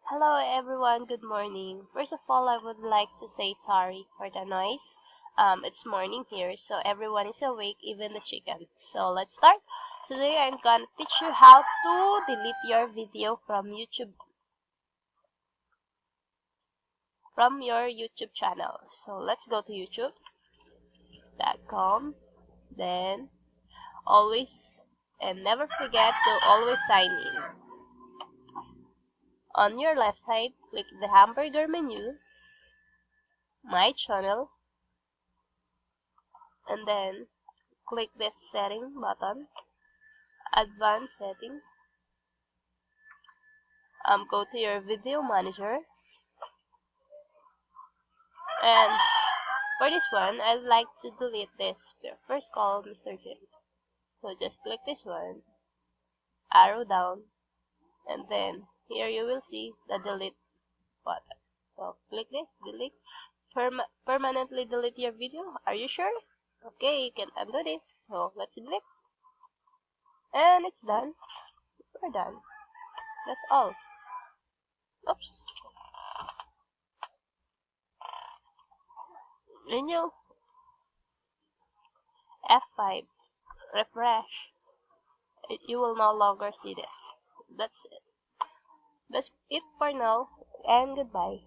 Hello everyone, good morning. First of all, I would like to say sorry for the noise. It's morning here, so everyone is awake, even the chicken. So let's start. Today I'm gonna teach you how to delete your video from your YouTube channel. So let's go to youtube.com, then always and never forget to always sign in. On your left side, click the hamburger menu, My Channel, and then click this setting button, advanced settings. Go to your video manager, and for this one, I'd like to delete this. First call Mr. Jim. So just click this one, arrow down, and then here you will see the delete button. So click this, delete. Permanently delete your video. Are you sure? Okay, you can undo this. So let's delete. And it's done. We're done. That's all. Oops. Renew. F5. Refresh. You will no longer see this. That's it. That's it for now, and goodbye.